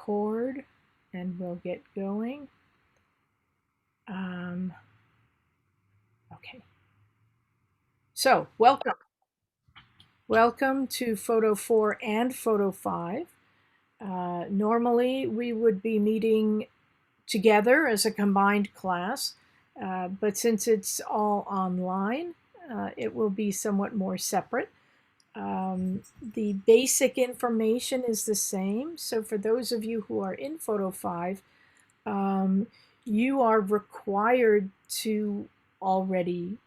record and we'll get going. Okay. So welcome. Welcome to Photo 4 and Photo 5. Normally we would be meeting together as a combined class, but since it's all online, it will be somewhat more separate. The basic information is the same. So for those of you who are in Photo 5, you are required to already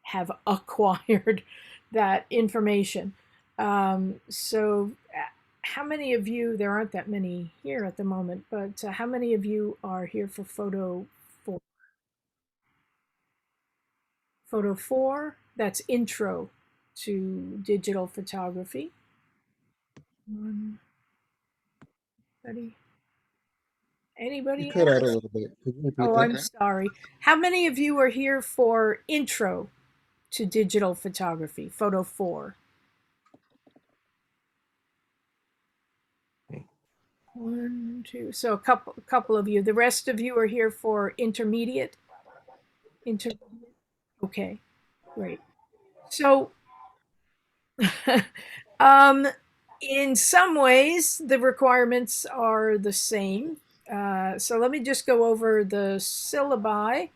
have acquired that information. So how many of you, there aren't that many here at the moment, but how many of you are here for Photo 4? Photo 4, that's intro to digital photography. Anybody? You Anybody cut else? out a little bit. Could you repeat Oh, that? I'm sorry. How many of you are here for intro to digital photography, Photo 4? One, two. So a couple of you. The rest of you are here for intermediate. Okay, great. So, um, in some ways, the requirements are the same. So let me just go over the syllabi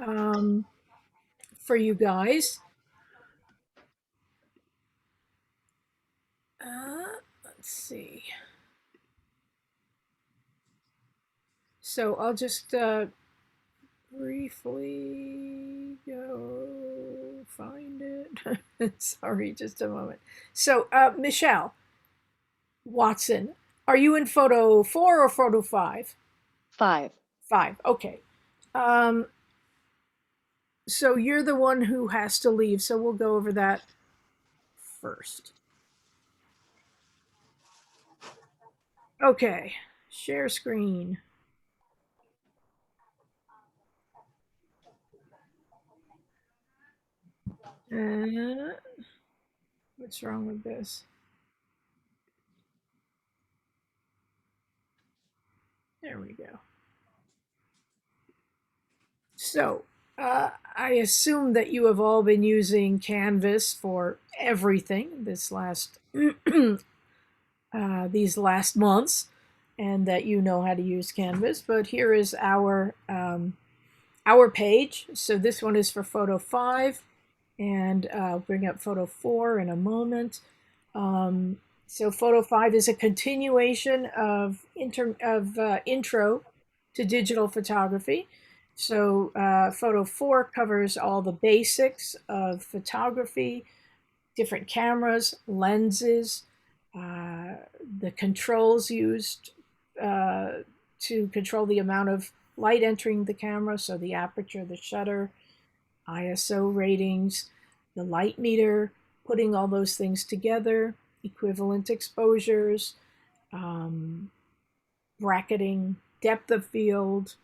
um, for you guys. Let's see. So I'll just briefly go find it. Sorry, just a moment. So, Michelle Watson, are you in Photo 4 or Photo 5? 5. 5, okay. Um, so you're the one who has to leave, so we'll go over that first. Okay, share screen. Uh, what's wrong with this? There we go. So, I assume that you have all been using Canvas for everything this last these last months, and that you know how to use Canvas. But here is our page. So this one is for Photo 5, and I'll bring up Photo 4 in a moment. So Photo 5 is a continuation of intro to digital photography. So Photo 4 covers all the basics of photography, different cameras, lenses, uh, the controls used to control the amount of light entering the camera, so the aperture, the shutter, ISO ratings, the light meter, putting all those things together, equivalent exposures, um, bracketing, depth of field,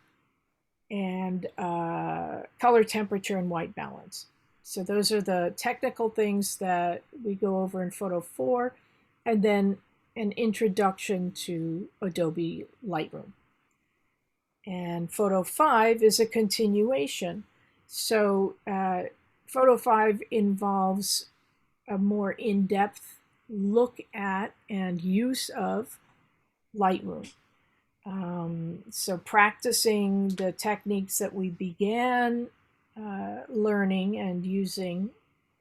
and color temperature and white balance. So those are the technical things that we go over in Photo 4, and then an introduction to Adobe Lightroom. And Photo 5 is a continuation. So Photo 5 involves a more in-depth look at and use of Lightroom. So practicing the techniques that we began learning and using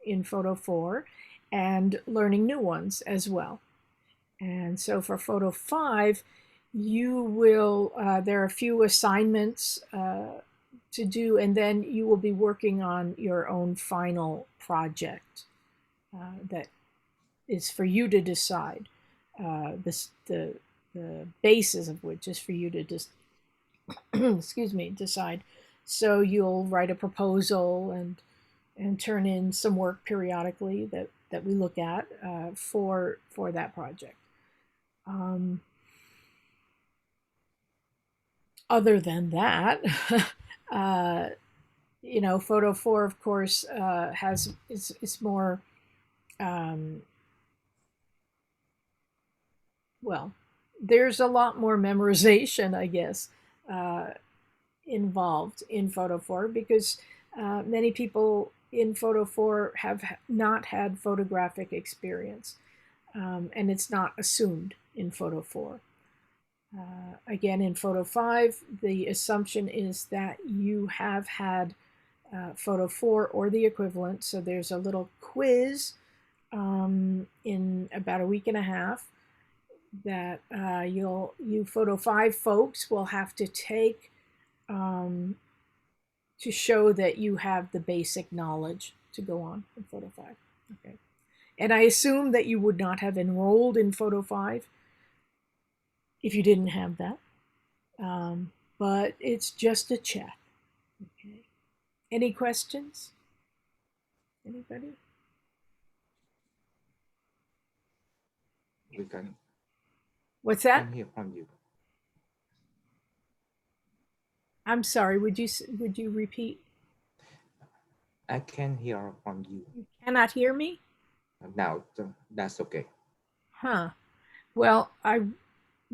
in Photo 4, and learning new ones as well. And so for Photo 5, you will, there are a few assignments to do, and then you will be working on your own final project that is for you to decide. The basis of which is for you to just, excuse me, decide. So you'll write a proposal and turn in some work periodically that we look at for that project. Other than that, Photo 4, of course, has it's more well, there's a lot more memorization, I guess, uh, involved in Photo 4 because many people in Photo 4 have not had photographic experience, and it's not assumed in Photo 4. Again, in Photo 5, the assumption is that you have had Photo 4 or the equivalent. So there's a little quiz in about a week and a half that you Photo 5 folks will have to take um, to show that you have the basic knowledge to go on in Photo 5. Okay. And I assume that you would not have enrolled in Photo 5 if you didn't have that. But it's just a check. Okay. Any questions? Anybody? We can What's that? hear from you. I'm sorry. Would you repeat? I can hear from you. You cannot hear me? Now, that's okay. Huh. Well,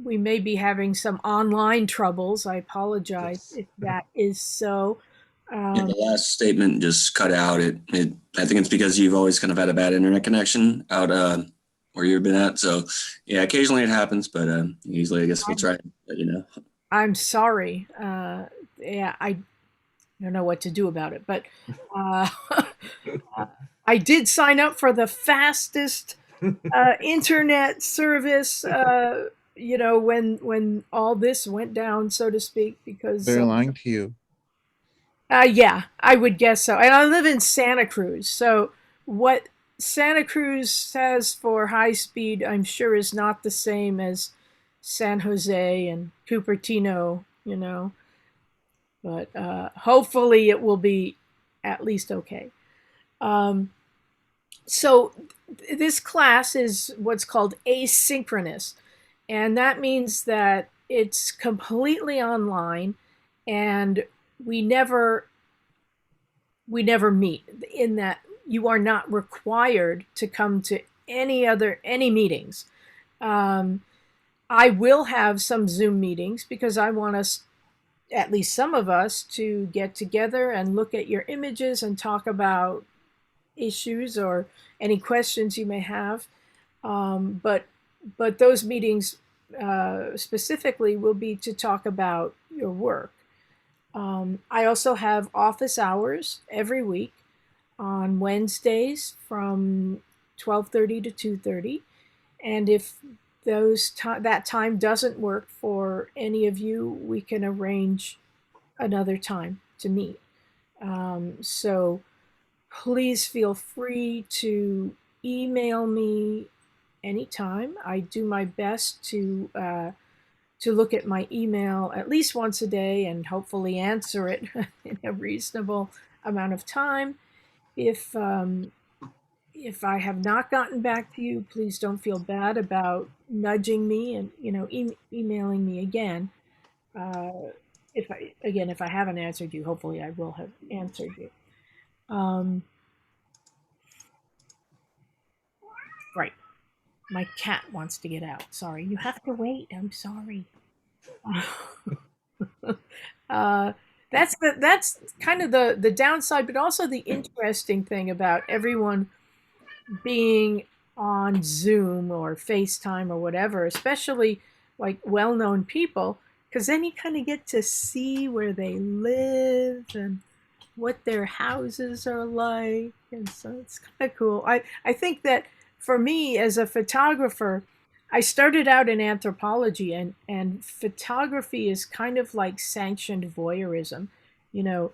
we may be having some online troubles. I apologize Yes. if that is so. Yeah, the last statement just cut out. I think it's because you've always kind of had a bad internet connection out where you've been at. So yeah, occasionally it happens, but usually I guess we'll try and let you know. I'm sorry. Yeah, I don't know what to do about it, but uh, I did sign up for the fastest internet service. When all this went down, so to speak, because They're lying to you. yeah, I would guess so. And I live in Santa Cruz, so what Santa Cruz has for high speed, I'm sure, is not the same as San Jose and Cupertino. But hopefully it will be at least okay. Um, so this class is what's called asynchronous, and that means that it's completely online, and we never meet. In that you are not required to come to any meetings. Um, I will have some Zoom meetings because I want us, at least some of us, to get together and look at your images and talk about issues or any questions you may have. But those meetings specifically will be to talk about your work. I also have office hours every week on Wednesdays from 12:30 to 2:30, and if that time doesn't work for any of you, we can arrange another time to meet. So please feel free to email me anytime. I do my best to look at my email at least once a day and hopefully answer it in a reasonable amount of time. If I have not gotten back to you, please don't feel bad about nudging me and emailing me again. If I haven't answered you, hopefully I will have answered you. Right. My cat wants to get out. Sorry, you have to wait. I'm sorry. That's kind of the downside, but also the interesting thing about everyone being on Zoom or FaceTime or whatever, especially like well-known people, because then you kind of get to see where they live and what their houses are like, and so it's kind of cool. I think that for me as a photographer, I started out in anthropology, and photography is kind of like sanctioned voyeurism. You know,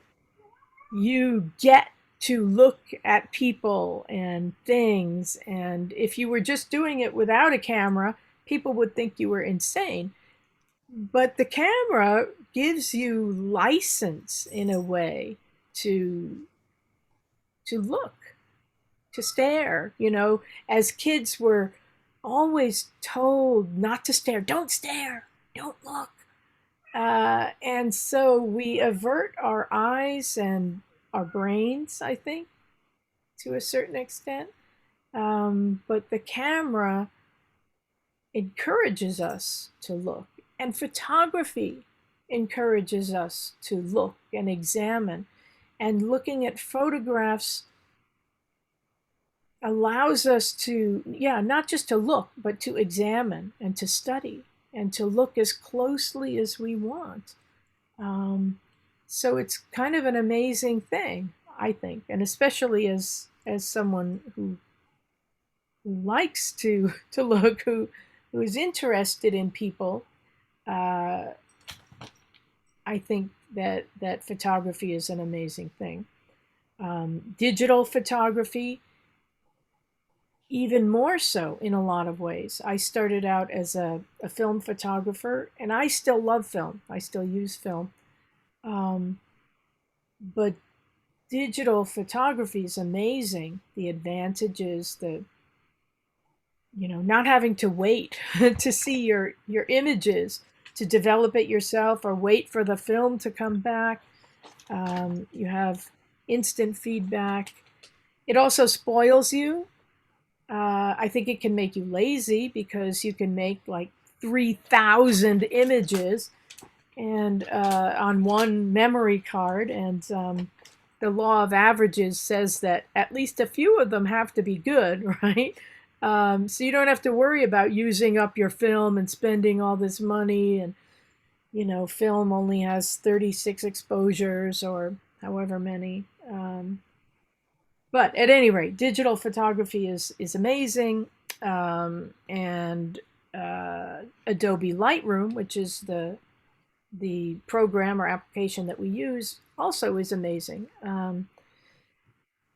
you get to look at people and things, and if you were just doing it without a camera, people would think you were insane. But the camera gives you license in a way to look, to stare. As kids were always told not to stare, don't stare, don't look. And so we avert our eyes and our brains, I think, to a certain extent. But the camera encourages us to look, and photography encourages us to look and examine. And looking at photographs allows us to, not just to look, but to examine and to study and to look as closely as we want. So it's kind of an amazing thing, I think, and especially as someone who likes to look, who is interested in people. I think that photography is an amazing thing. Digital photography, even more so in a lot of ways. I started out as a film photographer, and I still love film. I still use film. But digital photography is amazing. The advantages, not having to wait to see your images, to develop it yourself or wait for the film to come back. You have instant feedback. It also spoils you. I think it can make you lazy because you can make like 3,000 images and on one memory card, and the law of averages says that at least a few of them have to be good, right? So you don't have to worry about using up your film and spending all this money, and film only has 36 exposures or however many. But at any rate, digital photography is amazing, and Adobe Lightroom, which is the program or application that we use, also is amazing.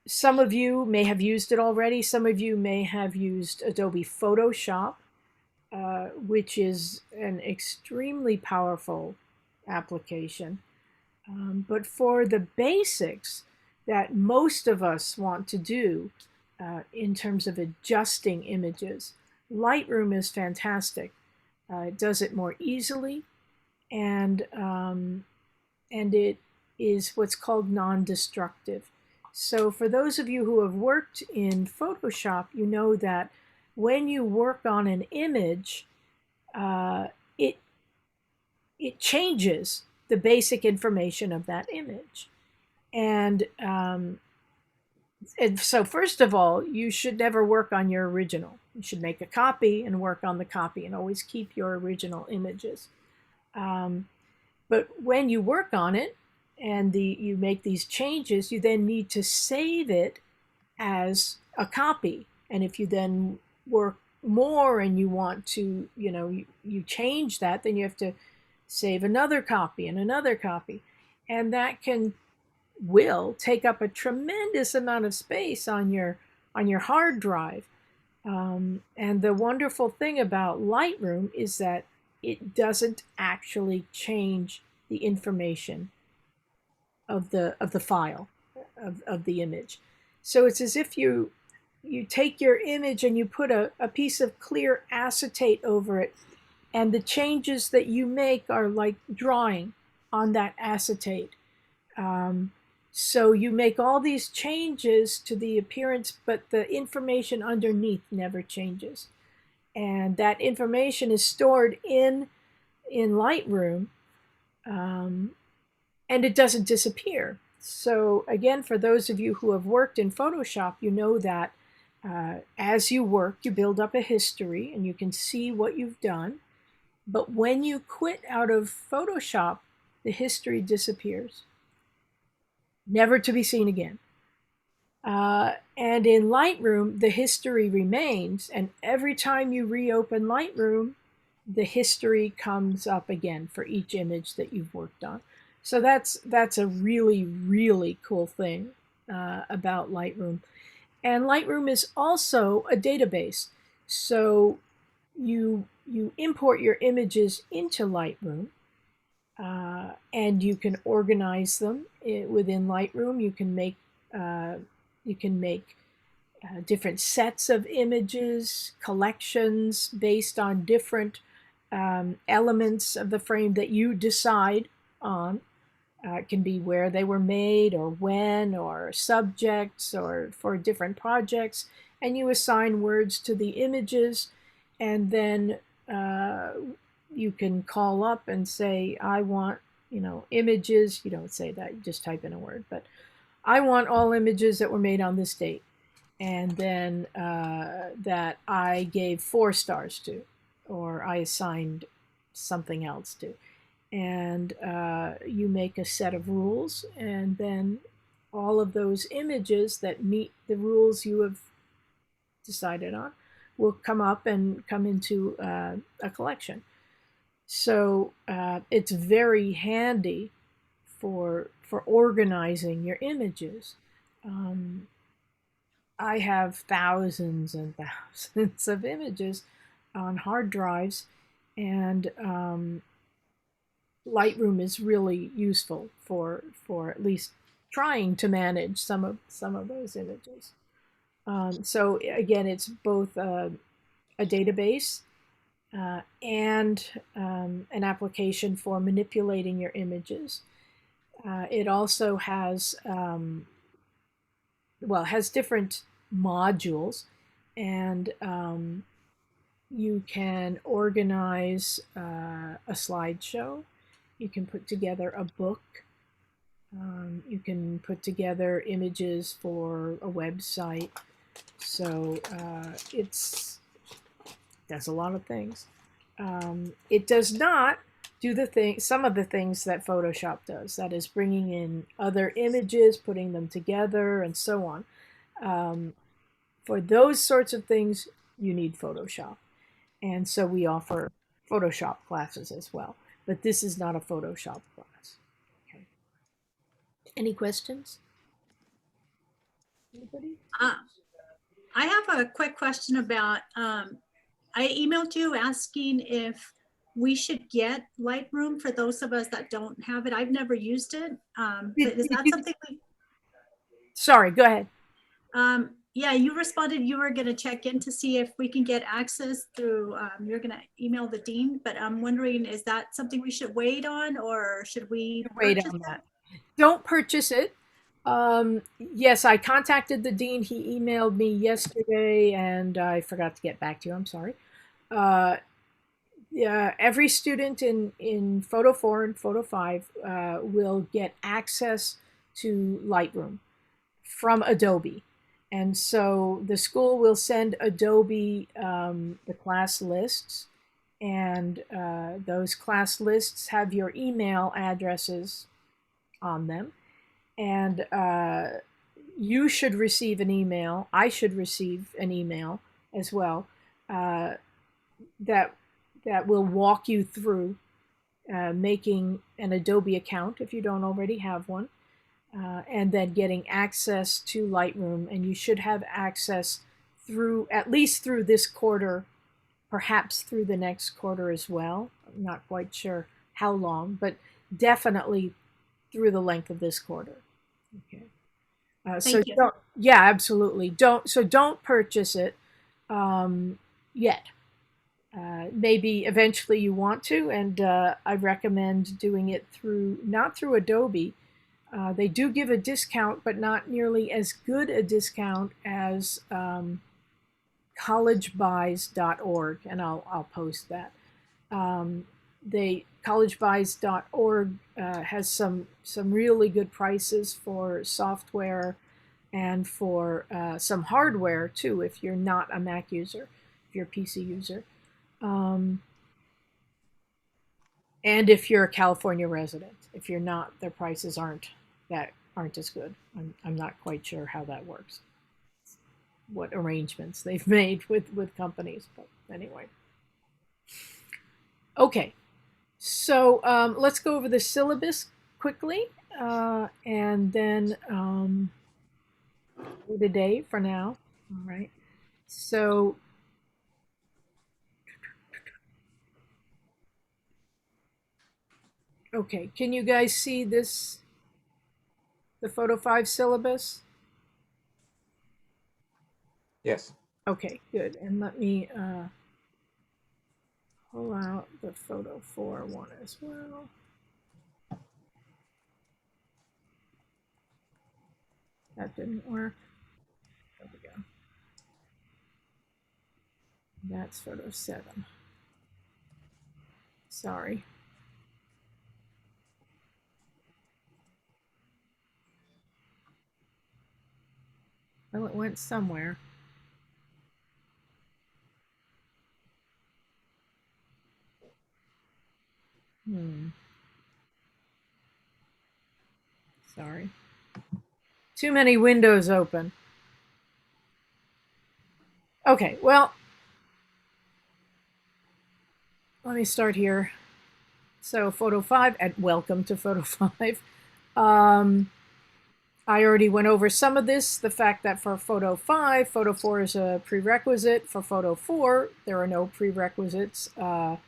Some of you may have used it already. Some of you may have used Adobe Photoshop, which is an extremely powerful application. But for the basics that most of us want to do in terms of adjusting images, Lightroom is fantastic. It does it more easily, and it is what's called non-destructive. So for those of you who have worked in Photoshop, you know that when you work on an image, it changes the basic information of that image. And so first of all, you should never work on your original. You should make a copy and work on the copy and always keep your original images. But when you work on it and you make these changes, you then need to save it as a copy. And if you then work more and you want to, you change that, then you have to save another copy and another copy. And that will take up a tremendous amount of space on your hard drive. And the wonderful thing about Lightroom is that it doesn't actually change the information of the file of the image. So it's as if you take your image and you put a piece of clear acetate over it, and the changes that you make are like drawing on that acetate. So you make all these changes to the appearance, but the information underneath never changes. And that information is stored in Lightroom, and it doesn't disappear. So again, for those of you who have worked in Photoshop, you know that as you work, you build up a history and you can see what you've done. But when you quit out of Photoshop, the history disappears, never to be seen again. And in Lightroom, the history remains, and every time you reopen Lightroom, the history comes up again for each image that you've worked on. So that's a really, really cool thing about Lightroom. And Lightroom is also a database. So you import your images into Lightroom, and you can organize them within Lightroom. You can make different sets of images, collections based on different elements of the frame that you decide on. It can be where they were made, or when, or subjects, or for different projects. And you assign words to the images, and then you can call up and say, I want, images. You don't say that, you just type in a word, but I want all images that were made on this date. And then that I gave 4 stars to, or I assigned something else to. And you make a set of rules, and then all of those images that meet the rules you have decided on will come up and come into a collection. So it's very handy for organizing your images. I have thousands and thousands of images on hard drives, and Lightroom is really useful for at least trying to manage some of those images. So again, it's both a database and an application for manipulating your images. It also has has different modules, and you can organize a slideshow. You can put together a book. You can put together images for a website. So does a lot of things. It does not do some of the things that Photoshop does. That is bringing in other images, putting them together, and so on. For those sorts of things, you need Photoshop. And so we offer Photoshop classes as well. But this is not a Photoshop class. Okay. Any questions? Anybody? I have a quick question about, I emailed you asking if we should get Lightroom for those of us that don't have it. I've never used it. But is that something we... Sorry, go ahead. Yeah, you responded you were going to check in to see if we can get access through, you're going to email the dean, but I'm wondering, is that something we should wait on, or should we wait on that? Don't purchase it. Yes, I contacted the dean. He emailed me yesterday, and I forgot to get back to you. I'm sorry. Every student in Photo 4 and Photo 5 will get access to Lightroom from Adobe. And so the school will send Adobe the class lists, and those class lists have your email addresses on them. And you should receive an email. I should receive an email as well that will walk you through making an Adobe account if you don't already have one. And then getting access to Lightroom, and you should have access through at least through this quarter, perhaps through the next quarter as well. I'm not quite sure how long, but definitely through the length of this quarter. Okay. So yeah, absolutely. Don't purchase it yet. Maybe eventually you want to, and I recommend doing it not through Adobe. They do give a discount, but not nearly as good a discount as collegebuys.org, and I'll post that. Collegebuys.org has some really good prices for software and for some hardware too, if you're not a Mac user, if you're a PC user. And if you're a California resident. If you're not, their prices aren't as good. I'm not quite sure how that works, what arrangements they've made with companies, but anyway. Okay, so let's go over the syllabus quickly, and then today for now. All right, so okay, can you guys see this? The Photo 5 syllabus? Yes. Okay, good. And let me pull out the Photo 4 one as well. That didn't work. There we go. That's Photo 7. Sorry. Well, it went somewhere. Sorry. Too many windows open. Okay, well, let me start here. So photo 5, and welcome to photo 5. I already went over some of this, the fact that for photo 5, photo 4 is a prerequisite. For photo 4, there are no prerequisites. There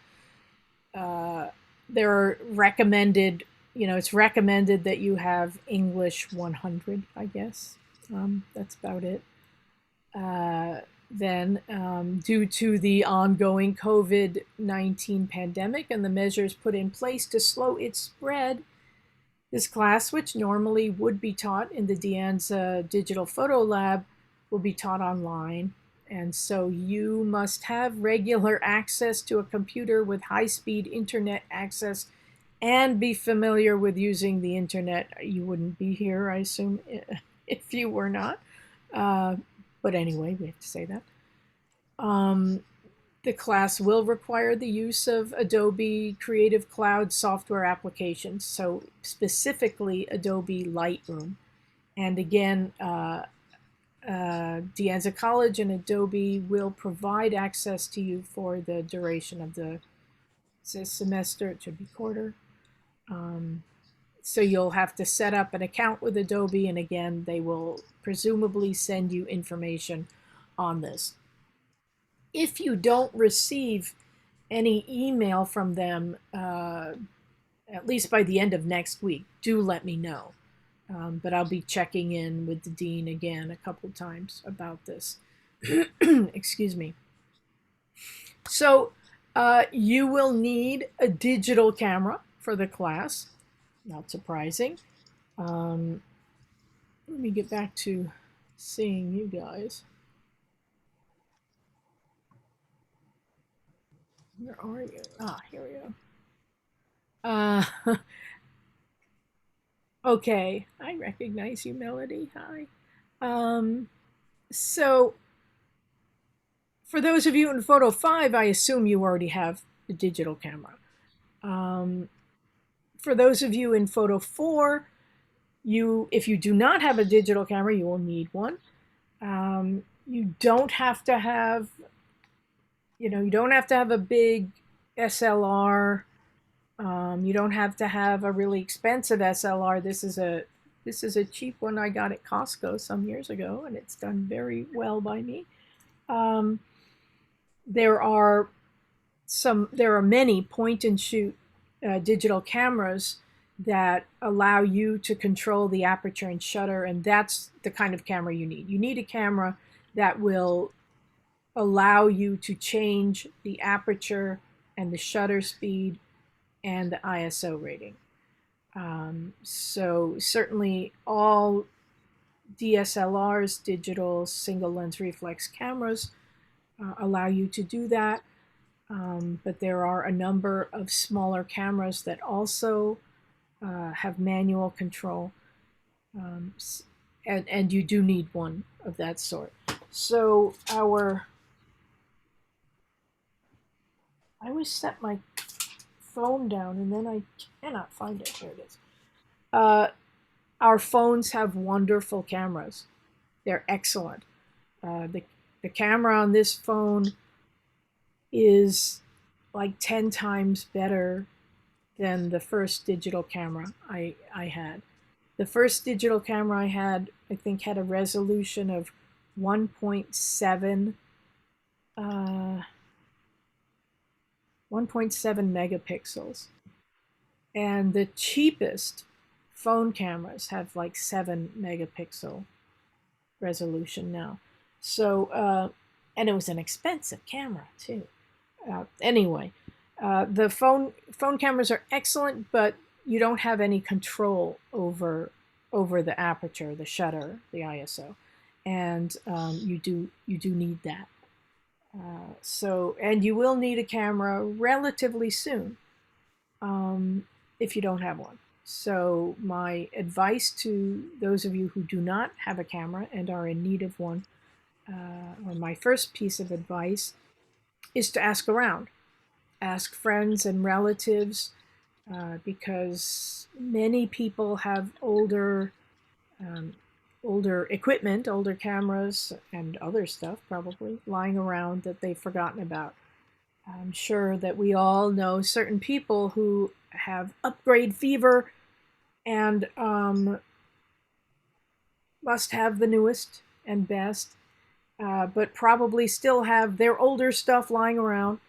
are recommended, it's recommended that you have English 100, I guess. That's about it. Then, due to the ongoing COVID-19 pandemic and the measures put in place to slow its spread, this class, which normally would be taught in the De Anza Digital Photo Lab, will be taught online. And so you must have regular access to a computer with high-speed internet access and be familiar with using the internet. You wouldn't be here, I assume, if you were not. But anyway, we have to say that. The class will require the use of Adobe Creative Cloud software applications, so specifically Adobe Lightroom. And again, De Anza College and Adobe will provide access to you for the duration of the semester. It should be quarter. So you'll have to set up an account with Adobe, and again, they will presumably send you information on this. If you don't receive any email from them, at least by the end of next week, do let me know. But I'll be checking in with the dean again a couple times about this. Excuse me. So you will need a digital camera for the class. Not surprising. Let me get back to seeing you guys. Where are you? Ah, here we go. Okay, I recognize you, Melody. Hi. So for those of you in photo 5, I assume you already have the digital camera. For those of you in photo 4, if you do not have a digital camera, you will need one. You don't have to have, you don't have to have a big SLR. You don't have to have a really expensive SLR. This is a cheap one I got at Costco some years ago, and it's done very well by me. There are many point and shoot digital cameras that allow you to control the aperture and shutter, and that's the kind of camera you need. You need a camera that will allow you to change the aperture and the shutter speed and the ISO rating. So certainly all DSLRs, digital single lens reflex cameras, allow you to do that. But there are a number of smaller cameras that also have manual control. And you do need one of that sort. So I always set my phone down and then I cannot find it. Here it is. Our phones have wonderful cameras. They're excellent. The camera on this phone is like 10 times better than the first digital camera I had. The first digital camera I had, I think, had a resolution of 1.7 megapixels. And the cheapest phone cameras have like 7 megapixel resolution now. So, and it was an expensive camera too. Anyway, the phone cameras are excellent, but you don't have any control over the aperture, the shutter, the ISO, and you do need that. And you will need a camera relatively soon. if you don't have one. So my advice to those of you who do not have a camera and are in need of one, or my first piece of advice, is to ask around. Ask friends and relatives, because many people have older equipment, older cameras and other stuff probably lying around that they've forgotten about. I'm sure that we all know certain people who have upgrade fever and must have the newest and best, but probably still have their older stuff lying around.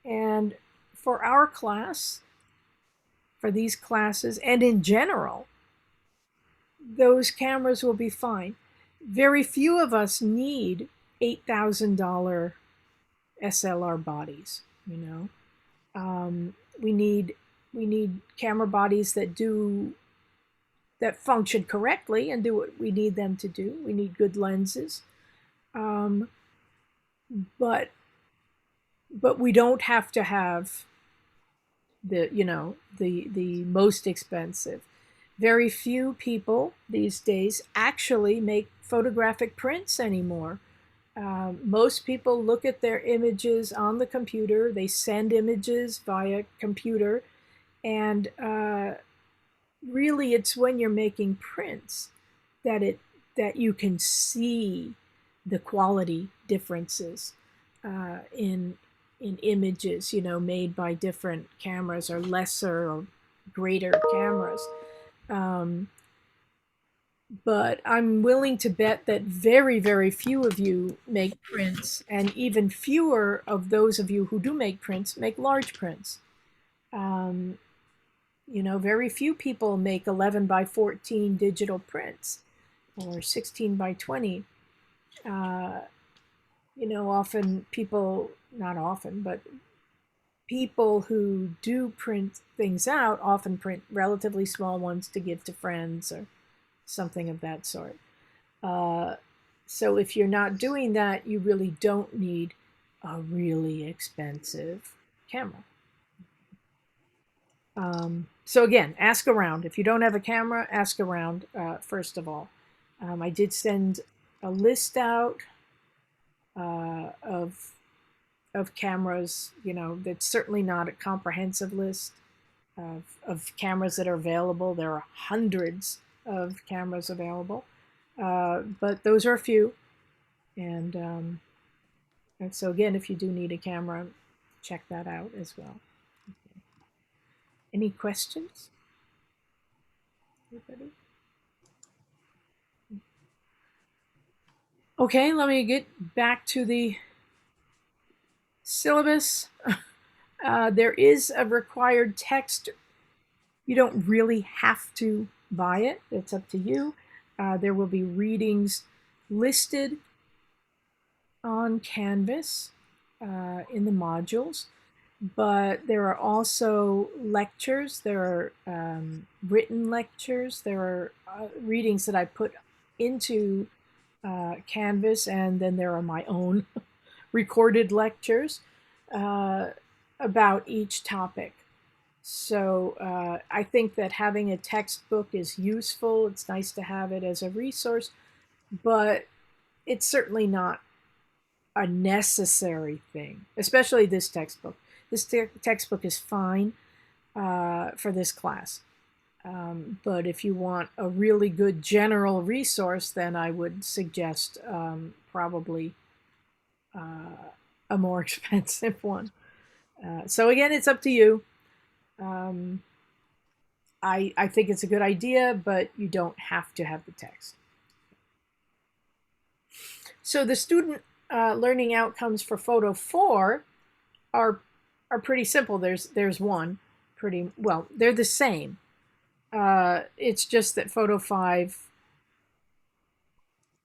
And for our class, for these classes, and in general, those cameras will be fine. Very few of us need $8,000 SLR bodies, you know. We need camera bodies that function correctly and do what we need them to do. We need good lenses, but we don't have to have the most expensive. Very few people these days actually make photographic prints anymore. Most people look at their images on the computer. They send images via computer, and really, it's when you're making prints that you can see the quality differences in images, made by different cameras or lesser or greater cameras. But I'm willing to bet that very, very few of you make prints, and even fewer of those of you who do make prints make large prints. Very few people make 11 by 14 digital prints or 16 by 20. Often people, not often, but people who do print things out often print relatively small ones to give to friends or something of that sort. So if you're not doing that, you really don't need a really expensive camera. So again, ask around. If you don't have a camera, ask around first of all. I did send a list out of cameras. That's certainly not a comprehensive list of cameras that are available. There are hundreds of cameras available, but those are a few. And so again, if you do need a camera, check that out as well. Okay. Any questions? Anybody? Okay, let me get back to the syllabus. There is a required text. You don't really have to buy it. It's up to you. There will be readings listed on Canvas in the modules, but there are also lectures. There are written lectures. There are readings that I put into Canvas, and then there are my own recorded lectures about each topic. So I think that having a textbook is useful. It's nice to have it as a resource, but it's certainly not a necessary thing, especially this textbook. This textbook is fine for this class. But if you want a really good general resource, then I would suggest probably a more expensive one. So again, it's up to you. I think it's a good idea, but you don't have to have the text. So the student learning outcomes for Photo 4 are pretty simple. There's one pretty well. They're the same. It's just that Photo 5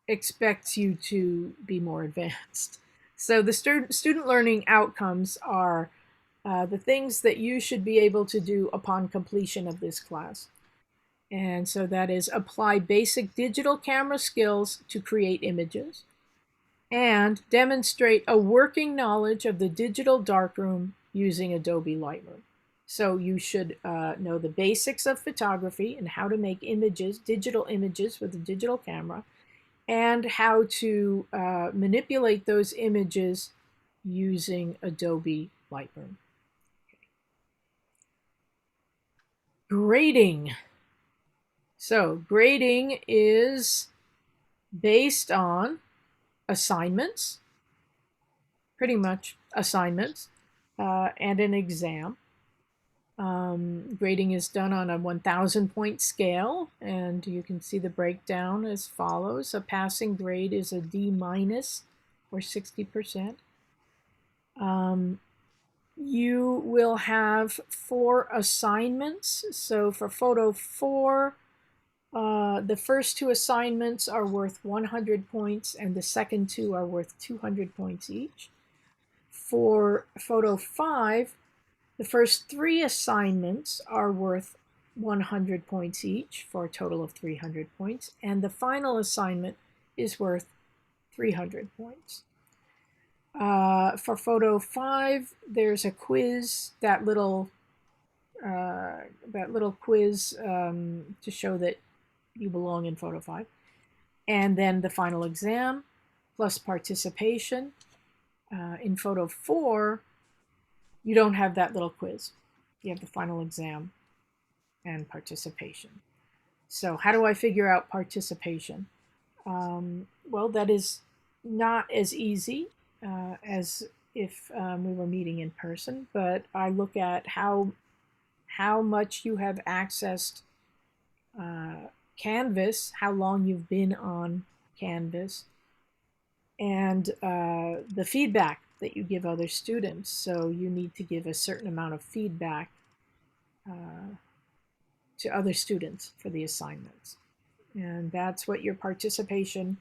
expects you to be more advanced. So the student learning outcomes are the things that you should be able to do upon completion of this class. And so that is apply basic digital camera skills to create images and demonstrate a working knowledge of the digital darkroom using Adobe Lightroom. So you should know the basics of photography and how to make images, digital images with a digital camera, and how to manipulate those images using Adobe Lightroom. Grading. So grading is based on assignments, pretty much assignments, and an exam. Grading is done on a 1,000 point scale, and you can see the breakdown as follows. A passing grade is a D minus, or 60%. You will have 4 assignments. So for photo 4, the first 2 assignments are worth 100 points, and the second 2 are worth 200 points each. For photo 5, the first 3 assignments are worth 100 points each, for a total of 300 points, and the final assignment is worth 300 points. For photo 5, there's a quiz, that little quiz to show that you belong in photo 5, and then the final exam plus participation. In photo 4, you don't have that little quiz. You have the final exam and participation. So how do I figure out participation? Well, that is not as easy as if we were meeting in person, but I look at how much you have accessed Canvas, how long you've been on Canvas, and the feedback that you give other students. So you need to give a certain amount of feedback to other students for the assignments. And that's what your participation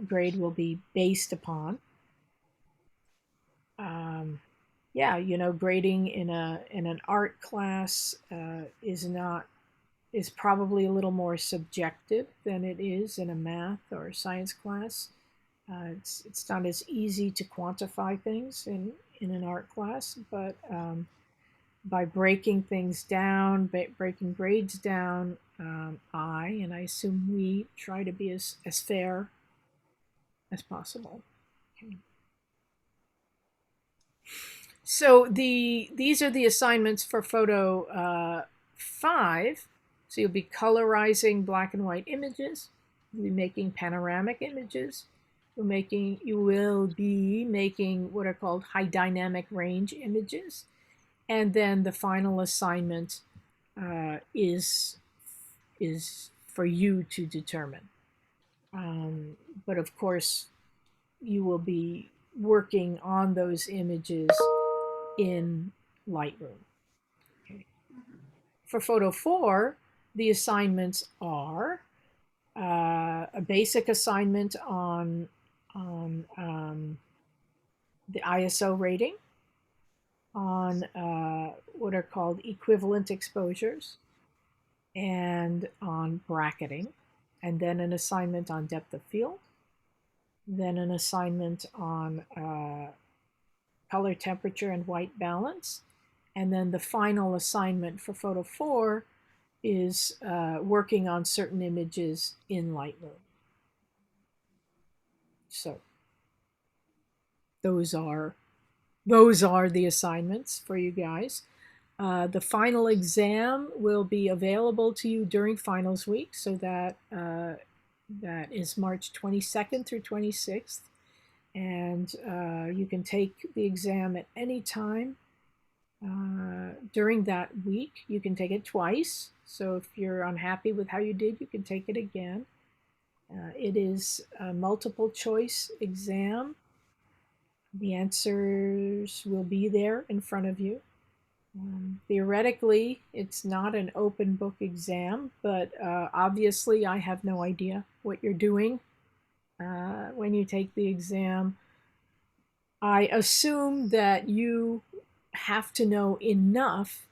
grade will be based upon. Yeah, you know, grading in an art class is probably a little more subjective than it is in a math or science class. It's not as easy to quantify things in an art class, but by breaking things down, breaking grades down, and I assume we try to be as fair as possible. Okay. So these are the assignments for photo 5. So you'll be colorizing black and white images. You'll be making panoramic images. You will be making what are called high dynamic range images. And then the final assignment is for you to determine. But of course, you will be working on those images in Lightroom. Okay. For photo 4, the assignments are a basic assignment on the ISO rating, on what are called equivalent exposures, and on bracketing, and then an assignment on depth of field, then an assignment on color temperature and white balance, and then the final assignment for photo 4 is working on certain images in Lightroom. So those are the assignments for you guys. The final exam will be available to you during finals week, so that that is March 22nd through 26th, and you can take the exam at any time during that week. You can take it twice, so if you're unhappy with how you did, you can take it again. It is a multiple choice exam. The answers will be there in front of you. Theoretically, it's not an open book exam, but obviously I have no idea what you're doing when you take the exam. I assume that you have to know enough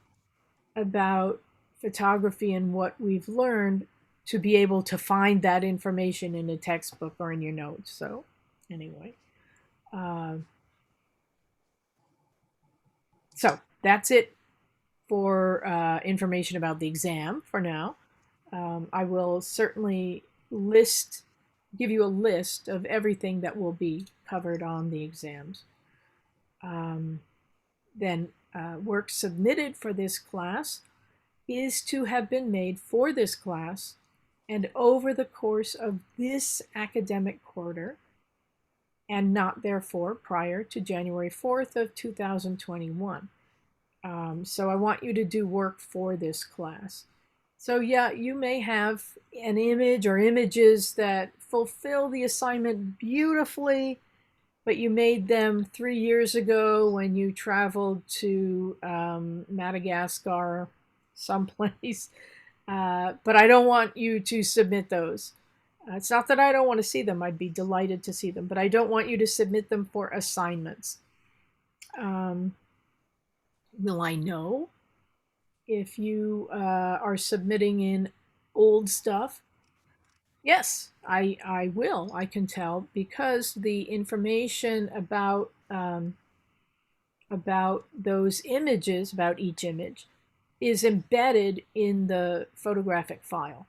about photography and what we've learned to be able to find that information in a textbook or in your notes. So anyway, so that's it for information about the exam for now. I will certainly give you a list of everything that will be covered on the exams. Then work submitted for this class is to have been made for this class and over the course of this academic quarter, and not therefore prior to January 4th of 2021. So I want you to do work for this class. So yeah, you may have an image or images that fulfill the assignment beautifully, but you made them 3 years ago when you traveled to Madagascar, someplace. But I don't want you to submit those. It's not that I don't want to see them. I'd be delighted to see them, but I don't want you to submit them for assignments. Will I know if you are submitting in old stuff? Yes, I will. I can tell because the information about those images, about each image, is embedded in the photographic file.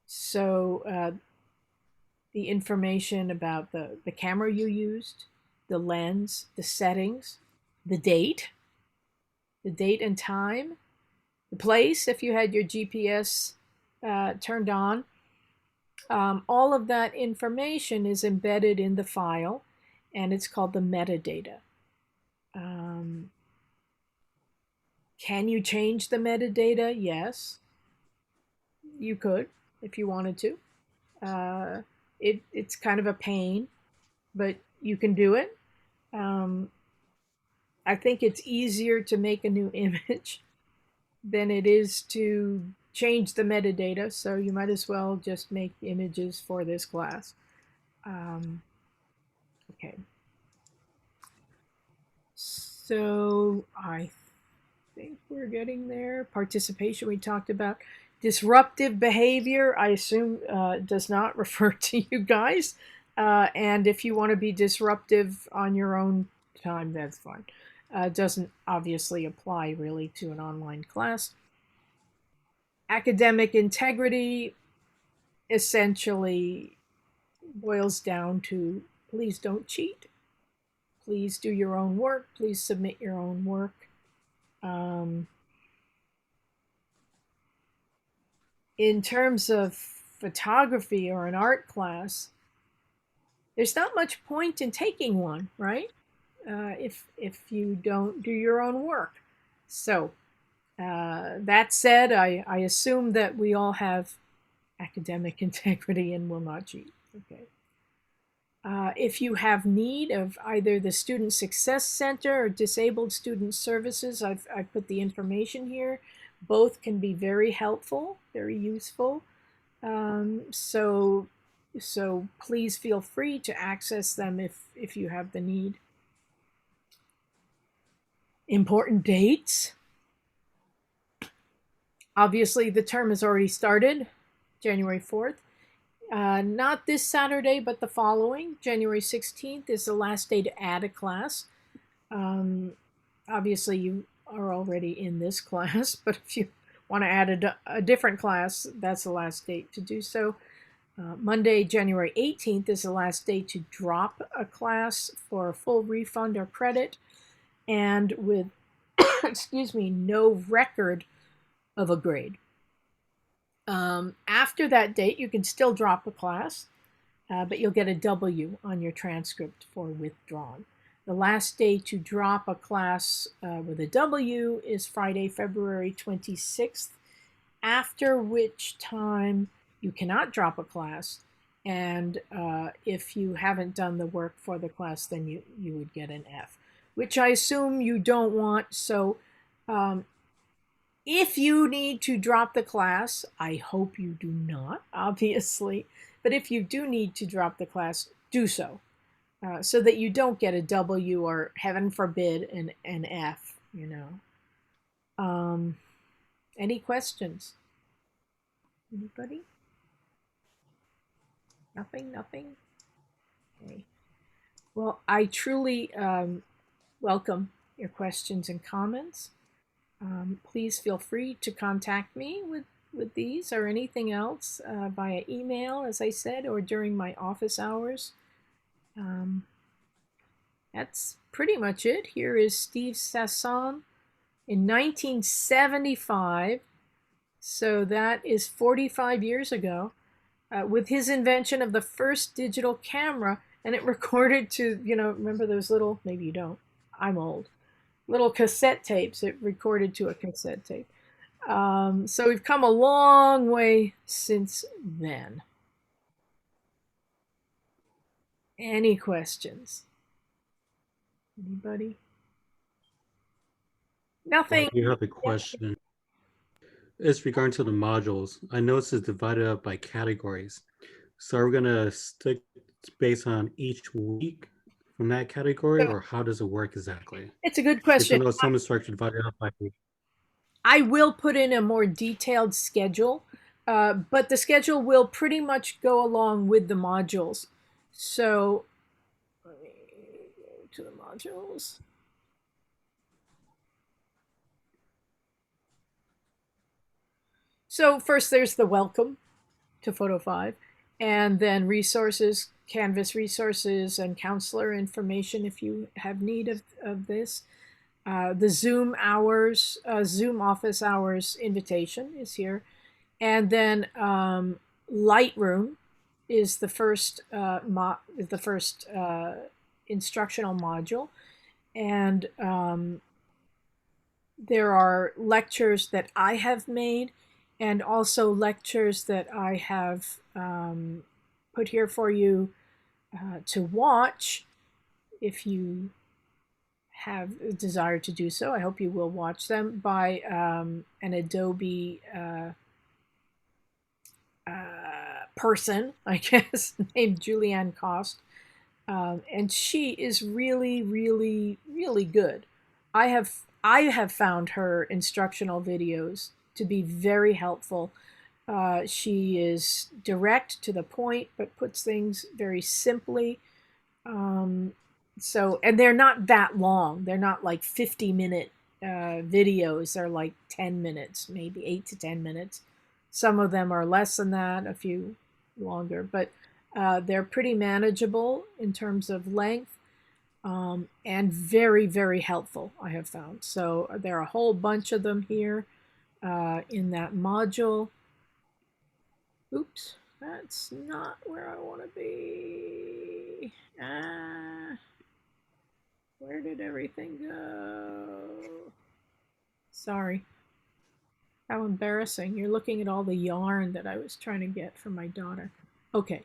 So the information about the camera you used, the lens, the settings, the date and time, the place if you had your GPS turned on. All of that information is embedded in the file, and it's called the metadata. Can you change the metadata? Yes, you could if you wanted to. It's kind of a pain, but you can do it. I think it's easier to make a new image than it is to change the metadata, so you might as well just make images for this class. Okay. So I think we're getting there. Participation we talked about. Disruptive behavior, I assume, does not refer to you guys. And if you want to be disruptive on your own time, that's fine. Doesn't obviously apply really to an online class. Academic integrity essentially boils down to please don't cheat. Please do your own work. Please submit your own work. In terms of photography or an art class, there's not much point in taking one, right? If you don't do your own work. So that said, I assume that we all have academic integrity and will not cheat. Okay. If you have need of either the Student Success Center or Disabled Student Services, I've put the information here. Both can be very helpful, very useful. So please feel free to access them if you have the need. Important dates. Obviously, the term has already started, January 4th. Not this Saturday, but the following, January 16th, is the last day to add a class. Obviously, you are already in this class, but if you want to add a different class, that's the last date to do so. Monday, January 18th is the last day to drop a class for a full refund or credit, and with, excuse me, no record of a grade. After that date, you can still drop a class, but you'll get a W on your transcript for withdrawn. The last day to drop a class with a W is Friday, February 26th, after which time you cannot drop a class. And if you haven't done the work for the class, then you would get an F, which I assume you don't want. So if you need to drop the class, I hope you do not, obviously, but if you do need to drop the class, do so, so that you don't get a W or, heaven forbid, an F, you know. Any questions? Anybody? Nothing? Okay. Well, I truly welcome your questions and comments. please feel free to contact me with these or anything else via email, as I said, or during my office hours. That's pretty much it. Here is Steve Sasson in 1975. So that is 45 years ago, with his invention of the first digital camera, and it recorded to, remember those little, maybe you don't, I'm old, little cassette tapes. It recorded to a cassette tape. So we've come a long way since then. Any questions? Anybody? Nothing. You have a question. It's regarding to the modules. I noticed it's divided up by categories. So are we gonna stick based on each week from that category, or how does it work exactly? It's a good Because I question. know some instructors divided up by week. I will put in a more detailed schedule, but the schedule will pretty much go along with the modules. So let me go to the modules. So first there's the welcome to Photo 5, and then resources, Canvas resources, and counselor information if you have need of this. The Zoom hours, Zoom office hours invitation is here. And then Lightroom is the first instructional module. And there are lectures that I have made, and also lectures that I have put here for you to watch if you have a desire to do so. I hope you will watch them by an Adobe person, I guess, named Julianne Cost. And she is really, really, really good. I have found her instructional videos to be very helpful. She is direct to the point, but puts things very simply. And they're not that long. They're not like 50-minute videos. They're like 10 minutes, maybe 8 to 10 minutes. Some of them are less than that, a few longer, but they're pretty manageable in terms of length, and very, very helpful, I have found. So there are a whole bunch of them here in that module. Oops, that's not where I want to be. Where did everything go? Sorry. How embarrassing. You're looking at all the yarn that I was trying to get for my daughter. Okay,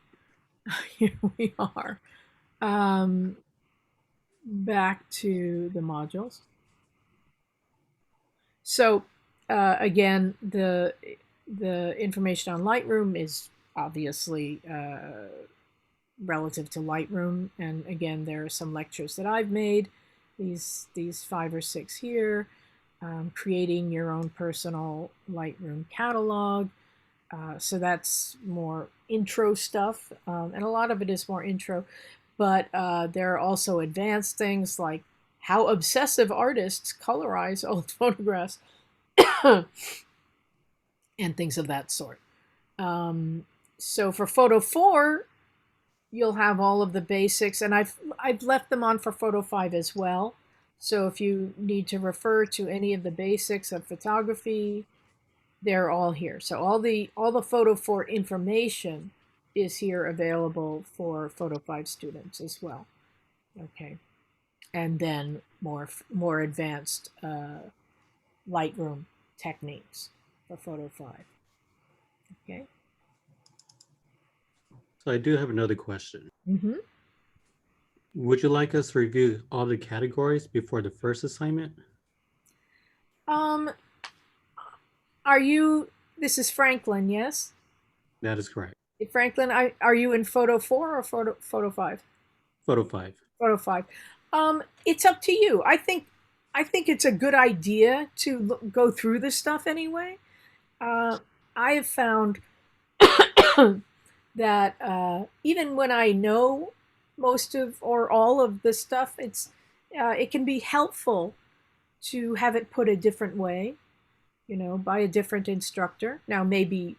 here we are. Back to the modules. So again, the information on Lightroom is obviously relative to Lightroom, and again, there are some lectures that I've made. These 5 or 6 here. Creating your own personal Lightroom catalog. So that's more intro stuff, and a lot of it is more intro, but there are also advanced things like how obsessive artists colorize old photographs and things of that sort. So for Photo 4, you'll have all of the basics, and I've left them on for Photo 5 as well. So if you need to refer to any of the basics of photography, they're all here. So all the Photo 4 information is here available for Photo 5 students as well. Okay, and then more advanced Lightroom techniques for Photo 5. Okay. So I do have another question. Mm-hmm. Would you like us to review all the categories before the first assignment? This is Franklin, yes? That is correct. Franklin, are you in Photo 4 or Photo 5? Photo 5. Photo 5. It's up to you. I think it's a good idea to go through this stuff anyway. I have found that even when I know most of or all of the stuff, it can be helpful to have it put a different way, by a different instructor. Now, maybe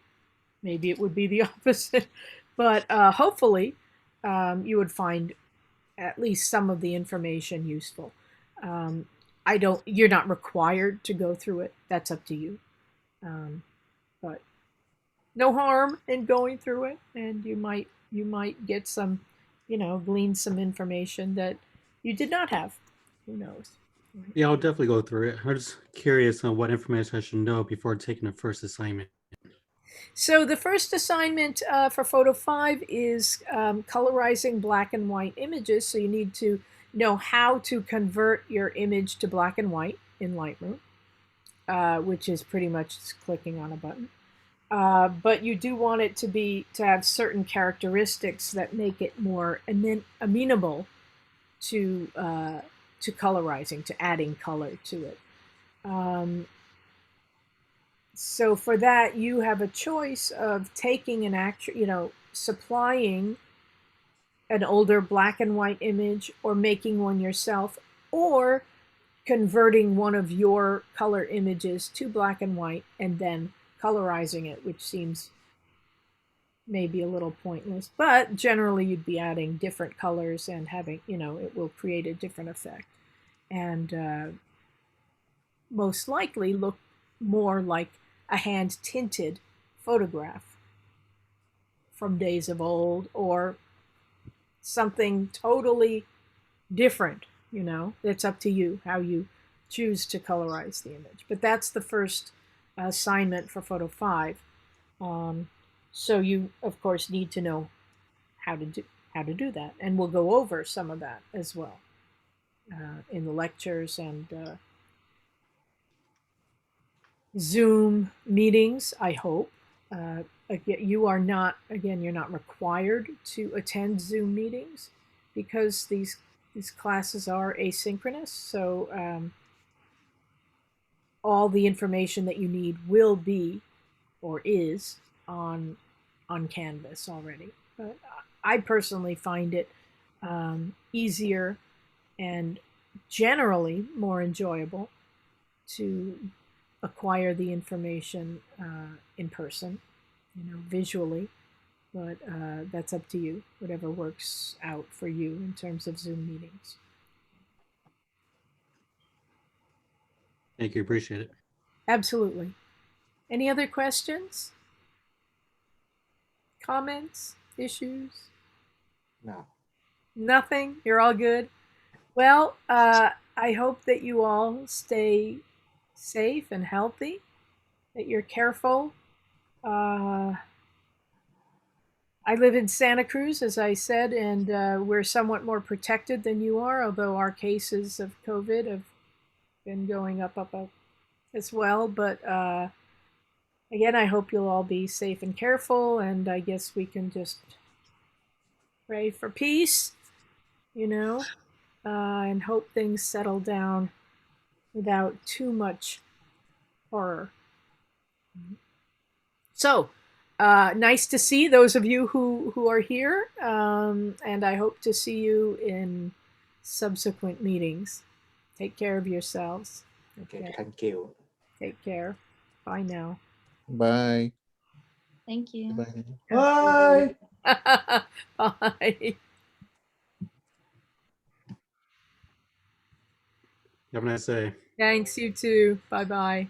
it would be the opposite, but hopefully you would find at least some of the information useful. You're not required to go through it. That's up to you. But no harm in going through it, and you might get some, glean some information that you did not have. Who knows? Right? Yeah, I'll definitely go through it. I'm just curious on what information I should know before taking the first assignment. So the first assignment for Photo 5 is colorizing black and white images. So you need to know how to convert your image to black and white in Lightroom, which is pretty much just clicking on a button. But you do want it to have certain characteristics that make it more amenable to colorizing, to adding color to it. So for that, you have a choice of taking an actual, supplying an older black and white image or making one yourself, or converting one of your color images to black and white and then colorizing it, which seems maybe a little pointless, but generally you'd be adding different colors and having, it will create a different effect, and most likely look more like a hand tinted photograph from days of old, or something totally different. It's up to you how you choose to colorize the image. But that's the first assignment for Photo 5. So you, of course, need to know how to do that, and we'll go over some of that as well in the lectures and Zoom meetings, I hope. Again, you're not required to attend Zoom meetings because these classes are asynchronous. So all the information that you need will be or is on Canvas already. But I personally find it easier and generally more enjoyable to acquire the information in person, visually, but that's up to you, whatever works out for you in terms of Zoom meetings. Thank you. Appreciate it. Absolutely. Any other questions? Comments? Issues? No. Nothing? You're all good? Well, I hope that you all stay safe and healthy, that you're careful. I live in Santa Cruz, as I said, and we're somewhat more protected than you are, although our cases of COVID have been going up as well. But again, I hope you'll all be safe and careful, and I guess we can just pray for peace, and hope things settle down without too much horror. So, nice to see those of you who are here, and I hope to see you in subsequent meetings. Take care of yourselves. Okay, thank you. Take care. Bye now. Bye. Thank you. Bye. Bye. Bye. Have a nice day. Thanks, you too. Bye-bye.